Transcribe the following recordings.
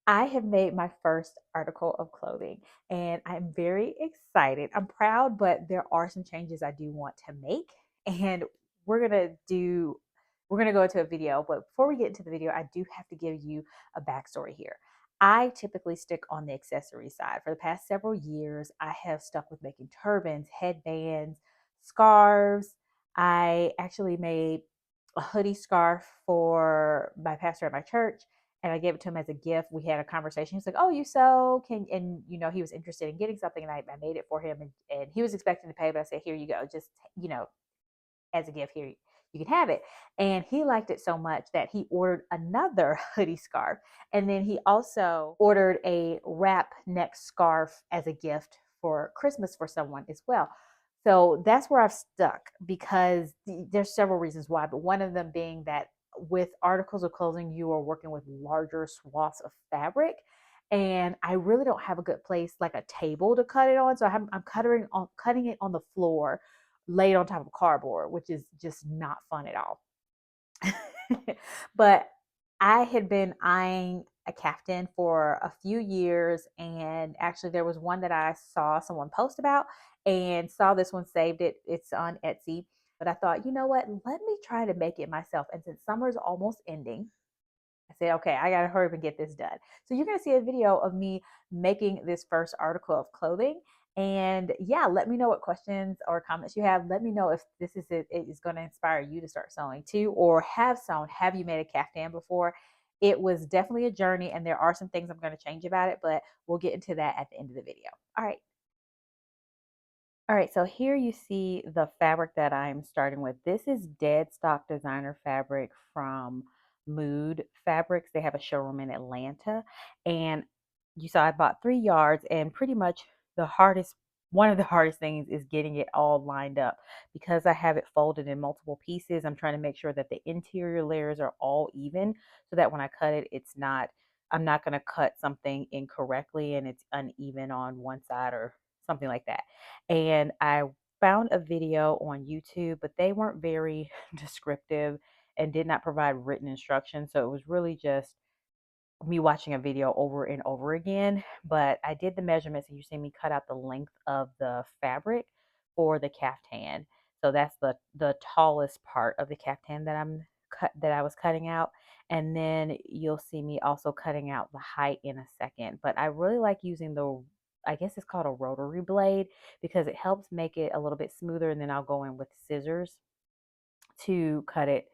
I have made my first article of clothing and I'm very excited. I'm proud, but there are some changes I do want to make. And we're going to do, we're going to go into a video. But before we get into the video, I do have to give you a backstory here. I typically stick on the accessory side. For the past several years, I have stuck with making turbans, headbands, scarves. I actually made a hoodie scarf for my pastor at my church and I gave it to him as a gift. We had a conversation. He's like, "Oh, you sew? Can?" And he was interested in getting something, and I made it for him, and he was expecting to pay, but I said, "Here you go, just as a gift. Here you can have it." And he liked it so much that he ordered another hoodie scarf, and then he also ordered a wrap neck scarf as a gift for Christmas for someone as well. So that's where I've stuck because there's several reasons why, but one of them being that with articles of clothing, you are working with larger swaths of fabric. And I really don't have a good place like a table to cut it on. So I'm cutting it on the floor, laid on top of cardboard, which is just not fun at all. But I had been eyeing a Kaftan for a few years, and actually, there was one that I saw someone post about and saw this one saved it. It's on Etsy, but I thought, you know what? Let me try to make it myself. And since summer's almost ending, I said, okay, I got to hurry up and get this done. So you're going to see a video of me making this first article of clothing. And yeah, let me know what questions or comments you have. Let me know if this is it is going to inspire you to start sewing too, or have sewn. Have you made a caftan before? It was definitely a journey, and there are some things I'm going to change about it, but we'll get into that at the end of the video. All right. All right, so here you see the fabric that I'm starting with. This is Deadstock designer fabric from Mood Fabrics. They have a showroom in Atlanta. And you saw I bought 3 yards, and pretty much one of the hardest things is getting it all lined up because I have it folded in multiple pieces. I'm trying to make sure that the interior layers are all even so that when I cut it, I'm not going to cut something incorrectly and it's uneven on one side or something like that. And I found a video on YouTube, but they weren't very descriptive and did not provide written instructions. So it was really just me watching a video over and over again. But I did the measurements, and you see me cut out the length of the fabric for the caftan. So that's the tallest part of the caftan that I was cutting out. And then you'll see me also cutting out the height in a second. But I really like using I guess it's called a rotary blade because it helps make it a little bit smoother. And then I'll go in with scissors to cut it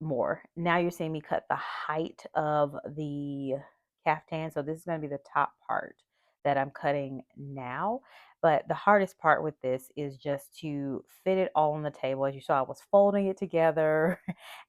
more. Now you're seeing me cut the height of the caftan. So this is going to be the top part that I'm cutting now. But the hardest part with this is just to fit it all on the table. As you saw, I was folding it together.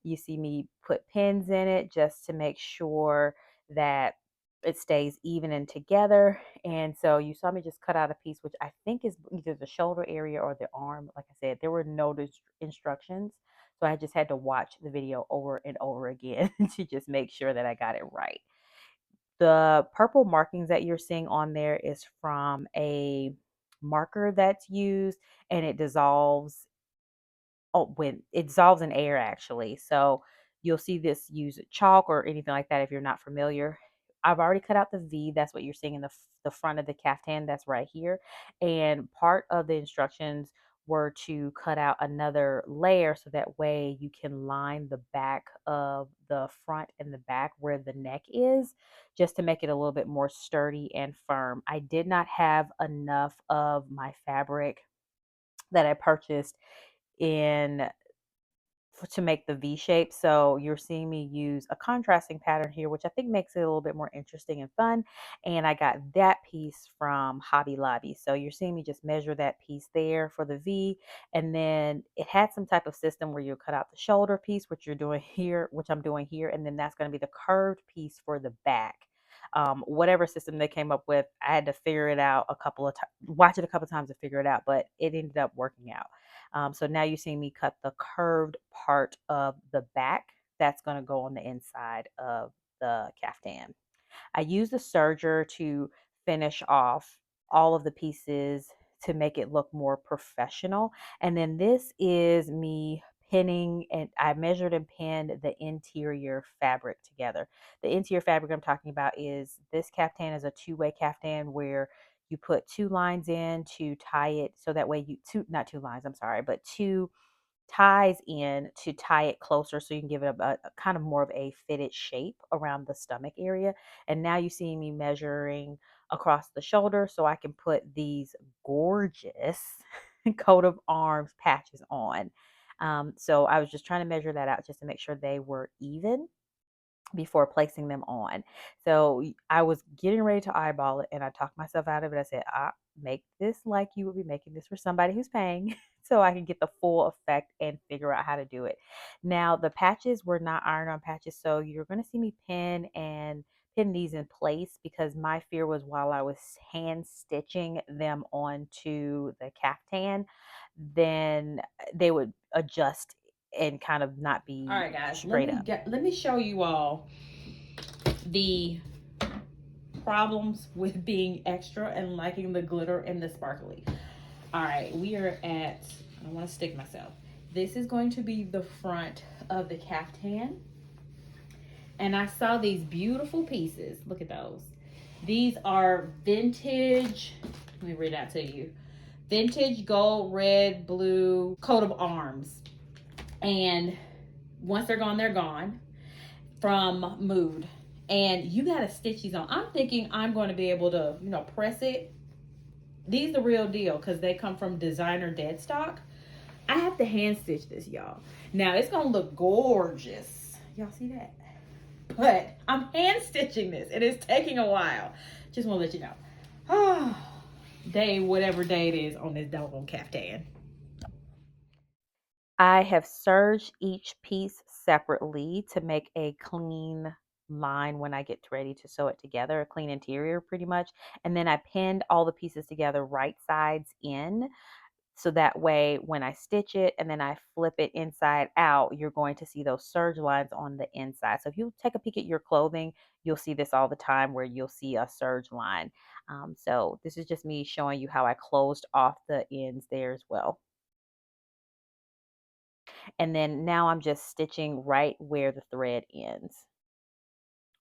You see me put pins in it just to make sure that it stays even and together. And so you saw me just cut out a piece, which I think is either the shoulder area or the arm. Like I said, there were no instructions. So I just had to watch the video over and over again to just make sure that I got it right. The purple markings that you're seeing on there is from a marker that's used, and it dissolves. Oh, when it dissolves in air, actually. So you'll see this use chalk or anything like that if you're not familiar. I've already cut out the V. That's what you're seeing in the front of the caftan. That's right here. And part of the instructions were to cut out another layer so that way you can line the back of the front and the back where the neck is, just to make it a little bit more sturdy and firm. I did not have enough of my fabric that I purchased in to make the V shape. So you're seeing me use a contrasting pattern here, which I think makes it a little bit more interesting and fun. And I got that piece from Hobby Lobby. So you're seeing me just measure that piece there for the V. And then it had some type of system where you cut out the shoulder piece, which you're doing here, which I'm doing here. And then that's going to be the curved piece for the back. Whatever system they came up with, I had to figure it out watch it a couple of times to figure it out, but it ended up working out. So now you see me cut the curved part of the back. That's going to go on the inside of the caftan. I use the serger to finish off all of the pieces to make it look more professional. And then this is me pinning, and I measured and pinned the interior fabric together. The interior fabric I'm talking about is this caftan is a two-way caftan where you put two lines in to tie it so that way you two not two lines, I'm sorry, but two ties in to tie it closer so you can give it a kind of more of a fitted shape around the stomach area. And now you see me measuring across the shoulder so I can put these gorgeous coat of arms patches on. So I was just trying to measure that out just to make sure they were even before placing them on. So I was getting ready to eyeball it and I talked myself out of it. I said, make this like you would be making this for somebody who's paying so I can get the full effect and figure out how to do it. Now, the patches were not iron on patches, so you're going to see me pin these in place because my fear was while I was hand stitching them onto the caftan, then they would adjust and kind of not be all right, guys. Let me show you all the problems with being extra and liking the glitter and the sparkly. All right, we are at, I don't want to stick myself. This is going to be the front of the caftan. And I saw these beautiful pieces. Look at those. These are vintage, let me read it out to you. Vintage gold, red, blue coat of arms. And once they're gone from Mood. And you got to stitch these on. I'm thinking I'm going to be able to, press it. These the real deal because they come from designer Deadstock. I have to hand stitch this, y'all. Now, it's going to look gorgeous. Y'all see that? But I'm hand stitching this. It is taking a while. Just want to let you know. Whatever day it is on this doggone caftan. I have serged each piece separately to make a clean line when I get ready to sew it together, a clean interior pretty much. And then I pinned all the pieces together right sides in. So that way when I stitch it and then I flip it inside out, you're going to see those serge lines on the inside. So if you take a peek at your clothing, you'll see this all the time where you'll see a serge line. So this is just me showing you how I closed off the ends there as well. And then now I'm just stitching right where the thread ends.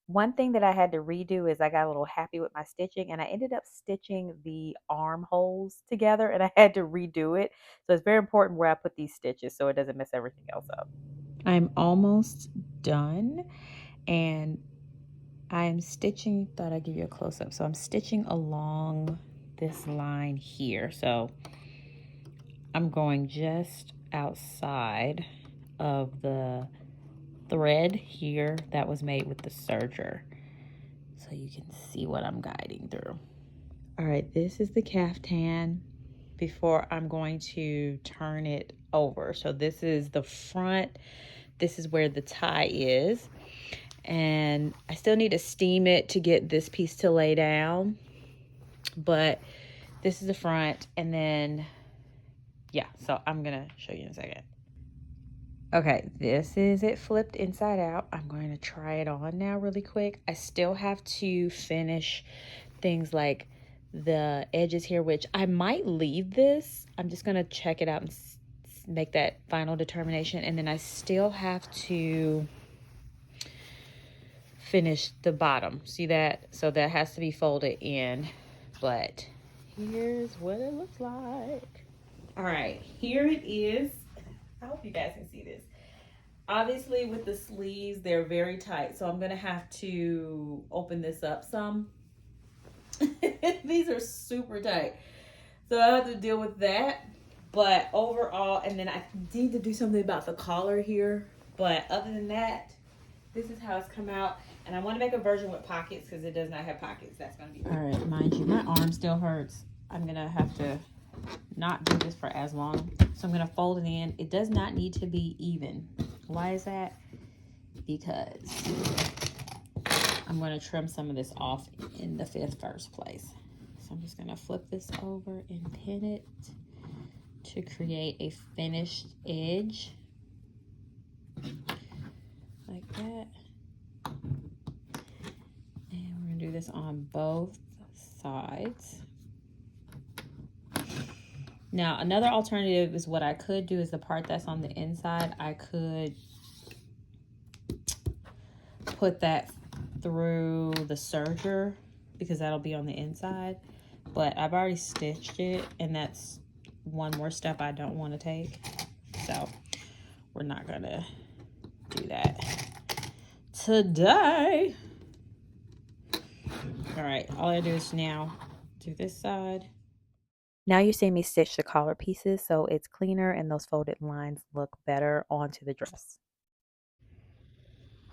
One thing that I had to redo is I got a little happy with my stitching and I ended up stitching the armholes together and I had to redo it. So it's very important where I put these stitches so it doesn't mess everything else up. I'm almost done and I'm stitching, thought I'd give you a close up. So I'm stitching along this line here. So I'm going just outside of the thread here that was made with the serger, so you can see what I'm guiding through. All right, this is the caftan before I'm going to turn it over. So this is the front, this is where the tie is, and I still need to steam it to get this piece to lay down, but this is the front. And then yeah, so I'm gonna show you in a second. Okay, this is it flipped inside out. I'm going to try it on now really quick. I still have to finish things like the edges here, which I might leave this. I'm just going to check it out and make that final determination. And then I still have to finish the bottom. See that? So that has to be folded in. But here's what it looks like. All right, here it is. I hope you guys can see this. Obviously with the sleeves, they're very tight, so I'm gonna have to open this up some. These are super tight, so I have to deal with that. But overall, and then I need to do something about the collar here, but other than that, this is how it's come out. And I want to make a version with pockets because it does not have pockets. That's gonna be all right. Mind you, my arm still hurts. I'm gonna have to not do this for as long, so I'm gonna fold it in. It does not need to be even. Why is that? Because I'm going to trim some of this off in the first place. So I'm just going to flip this over and pin it to create a finished edge like that. And we're going to do this on both sides. Now, another alternative is what I could do is the part that's on the inside. I could put that through the serger because that'll be on the inside. But I've already stitched it, and that's one more step I don't want to take. So we're not going to do that today. All right, all I do is now do this side. Now you see me stitch the collar pieces, so it's cleaner and those folded lines look better onto the dress.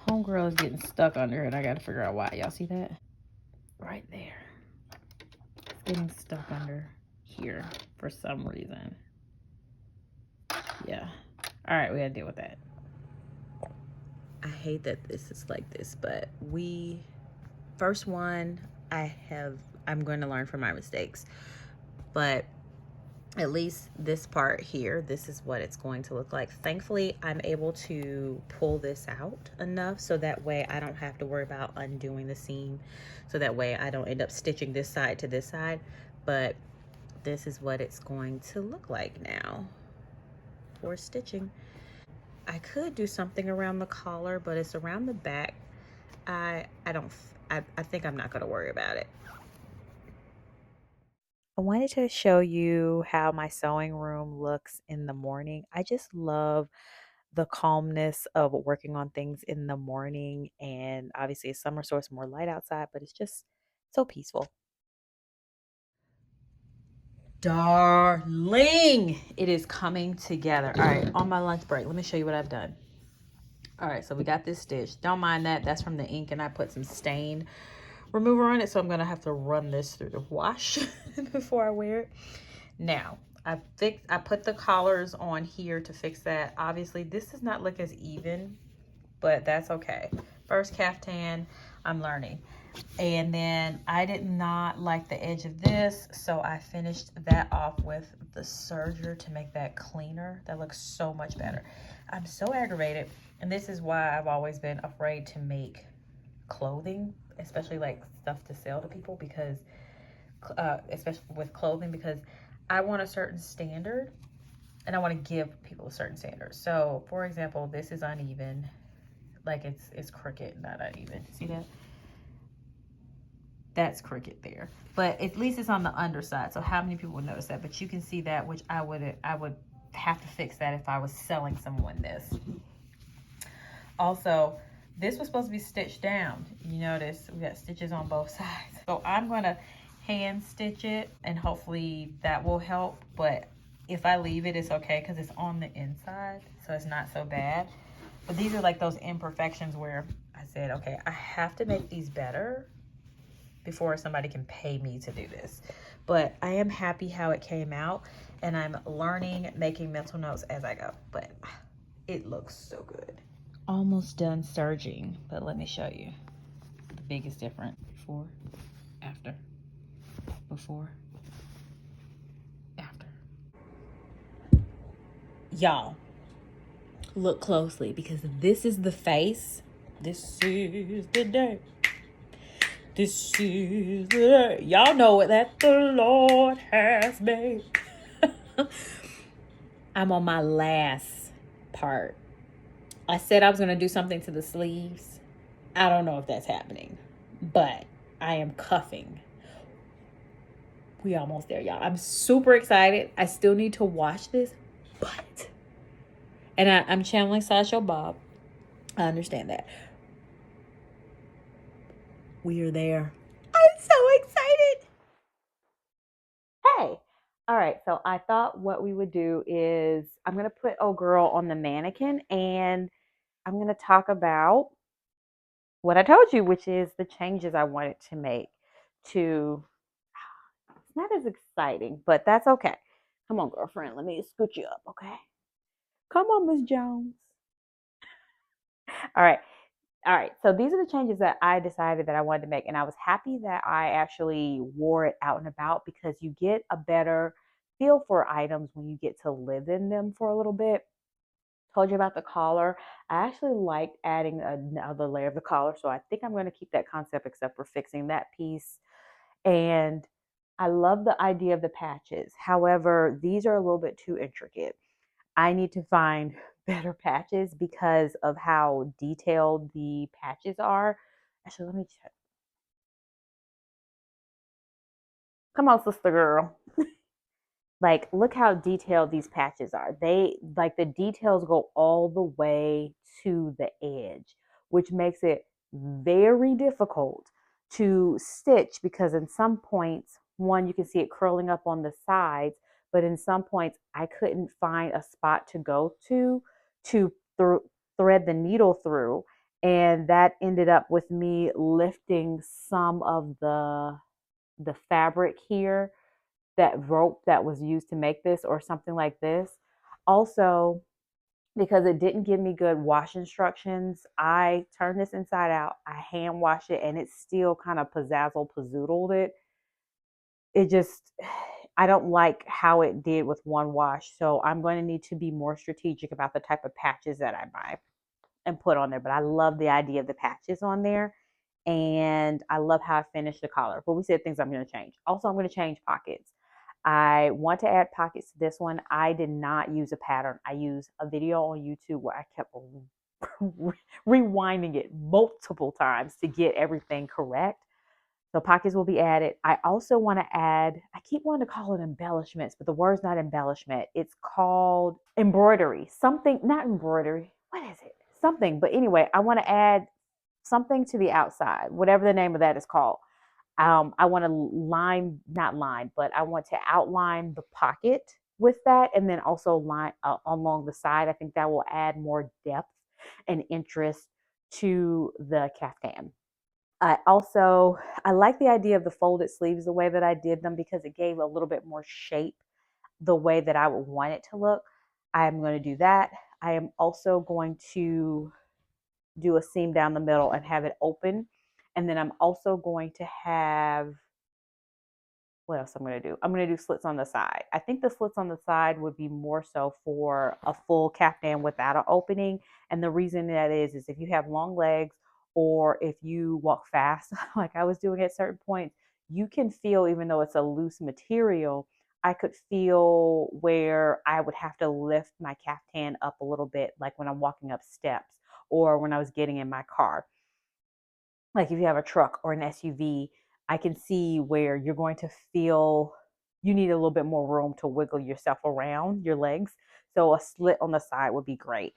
Homegirl is getting stuck under it. I got to figure out why. Y'all see that? Right there. It's getting stuck under here for some reason. Yeah. All right, we got to deal with that. I hate that this is like this, but first one, I'm going to learn from my mistakes. But at least this part here, this is what it's going to look like. Thankfully, I'm able to pull this out enough so that way I don't have to worry about undoing the seam. So that way I don't end up stitching this side to this side. But this is what it's going to look like now for stitching. I could do something around the collar, but it's around the back. I think I'm not going to worry about it. I wanted to show you how my sewing room looks in the morning. I just love the calmness of working on things in the morning. And obviously, it's summer, so it's more light outside, but it's just so peaceful. Darling, it is coming together. All right, on my lunch break, let me show you what I've done. All right, so we got this stitch. Don't mind that. That's from the ink, and I put some stain remover on it, so I'm going to have to run this through the wash before I wear it. Now, I put the collars on here to fix that. Obviously, this does not look as even, but that's okay. First caftan, I'm learning. And then I did not like the edge of this, so I finished that off with the serger to make that cleaner. That looks so much better. I'm so aggravated, and this is why I've always been afraid to make clothing, especially like stuff to sell to people, because especially with clothing, because I want a certain standard and I want to give people a certain standard. So for example, this is uneven, like it's crooked, not uneven. See that? That's crooked there, but at least it's on the underside. So how many people would notice that? But you can see that, which I would have to fix that if I was selling someone this. Also, this was supposed to be stitched down. You notice we got stitches on both sides. So I'm gonna hand stitch it, and hopefully that will help. But if I leave it, it's okay because it's on the inside, so it's not so bad. But these are like those imperfections where I said, okay, I have to make these better before somebody can pay me to do this. But I am happy how it came out, and I'm learning, making mental notes as I go. But it looks so good. Almost done serging, but let me show you the biggest difference. Before, after, before, after. Y'all, look closely because this is the face. This is the day. This is the day. Y'all know what that the Lord has made. I'm on my last part. I said I was going to do something to the sleeves. I don't know if that's happening, but I am cuffing. We almost there, y'all. I'm super excited. I still need to watch this, but, and I'm channeling Sideshow Bob. I understand that. We are there. I'm so excited. Hey. All right. So I thought what we would do is I'm going to put old girl on the mannequin, and I'm going to talk about what I told you, which is the changes I wanted to make to, it's not as exciting, but that's okay. Come on, girlfriend. Let me scoot you up, okay? Come on, Miss Jones. All right. All right. So these are the changes that I decided that I wanted to make. And I was happy that I actually wore it out and about because you get a better feel for items when you get to live in them for a little bit. Told you about the collar. I actually liked adding another layer of the collar. So I think I'm going to keep that concept except for fixing that piece. And I love the idea of the patches. However, these are a little bit too intricate. I need to find better patches because of how detailed the patches are. Actually, let me check. Come on, sister girl. Like, look how detailed these patches are. They like the details go all the way to the edge, which makes it very difficult to stitch because in some points, one, you can see it curling up on the sides, but in some points, I couldn't find a spot to go to thread the needle through. And that ended up with me lifting some of the fabric here, that rope that was used to make this or something like this. Also, because it didn't give me good wash instructions, I turned this inside out, I hand washed it, and it still kind of pizzazzle pazoodled it. It just, I don't like how it did with one wash. So I'm going to need to be more strategic about the type of patches that I buy and put on there. But I love the idea of the patches on there. And I love how I finished the collar. But we said things I'm going to change. Also, I'm going to change pockets. I want to add pockets to this one. I did not use a pattern. I used a video on YouTube where I kept rewinding it multiple times to get everything correct. So pockets will be added. I also want to add, I keep wanting to call it embellishments, but the word's not embellishment. It's called embroidery. Something, not embroidery. What is it? Something. But anyway, I want to add something to the outside, whatever the name of that is called. I want to line, not line, but I want to outline the pocket with that and then also line along the side. I think that will add more depth and interest to the caftan. I like the idea of the folded sleeves the way that I did them because it gave a little bit more shape the way that I would want it to look. I'm going to do that. I am also going to do a seam down the middle and have it open. And then I'm also going to have, what else I'm going to do? I'm going to do slits on the side. I think the slits on the side would be more so for a full caftan without an opening. And the reason that is if you have long legs or if you walk fast, like I was doing at certain points, you can feel, even though it's a loose material, I could feel where I would have to lift my caftan up a little bit, like when I'm walking up steps or when I was getting in my car. Like if you have a truck or an SUV, I can see where you're going to feel you need a little bit more room to wiggle yourself around your legs. So a slit on the side would be great.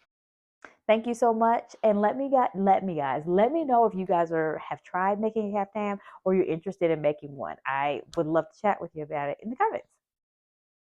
Thank you so much. And let me know if you guys have tried making a caftan or you're interested in making one. I would love to chat with you about it in the comments.